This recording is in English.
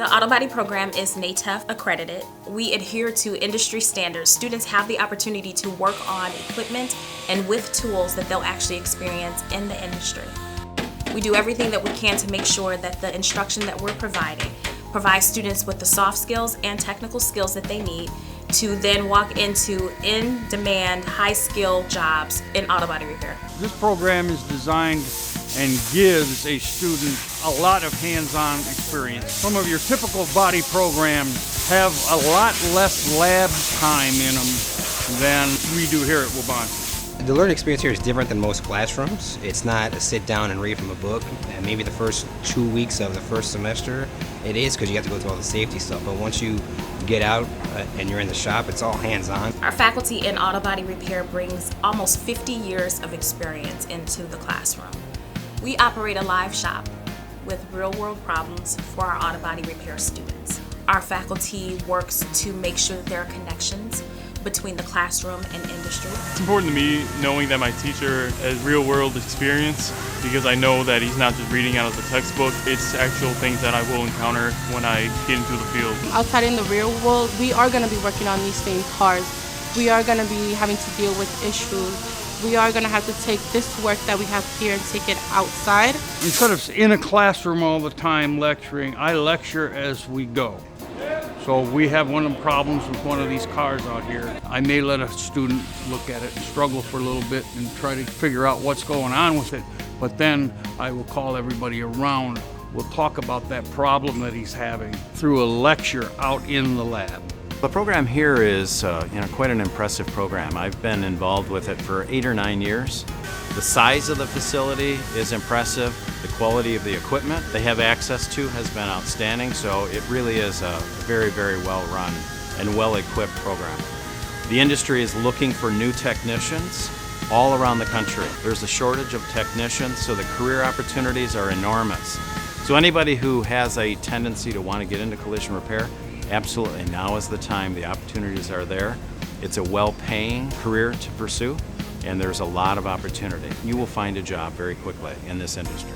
The auto body program is NATEF accredited. We adhere to industry standards. Students have the opportunity to work on equipment and with tools that they'll actually experience in the industry. We do everything that we can to make sure that the instruction that we're providing provides students with the soft skills and technical skills that they need to then walk into in-demand, high-skill jobs in auto body repair. This program is designed and gives a student a lot of hands-on experience. Some of your typical body programs have a lot less lab time in them than we do here at Waubonsee. The learning experience here is different than most classrooms. It's not a sit down and read from a book. And maybe the first 2 weeks of the first semester, it is because you have to go through all the safety stuff. But once you get out and you're in the shop, it's all hands-on. Our faculty in auto body repair brings almost 50 years of experience into the classroom. We operate a live shop with real-world problems for our auto body repair students. Our faculty works to make sure that there are connections between the classroom and industry. It's important to me knowing that my teacher has real-world experience because I know that he's not just reading out of the textbook, it's actual things that I will encounter when I get into the field. Outside in the real world, we are going to be working on these same cars. We are going to be having to deal with issues. We are going to have to take this work that we have here and take it outside. Instead of in a classroom all the time lecturing, I lecture as we go. So we have one of the problems with one of these cars out here. I may let a student look at it and struggle for a little bit and try to figure out what's going on with it, but then I will call everybody around. We'll talk about that problem that he's having through a lecture out in the lab. The program here is quite an impressive program. I've been involved with it for 8 or 9 years. The size of the facility is impressive. The quality of the equipment they have access to has been outstanding, so it really is a very, very well run and well equipped program. The industry is looking for new technicians all around the country. There's a shortage of technicians, so the career opportunities are enormous. So anybody who has a tendency to want to get into collision repair, absolutely, now is the time. The opportunities are there. It's a well-paying career to pursue, and there's a lot of opportunity. You will find a job very quickly in this industry.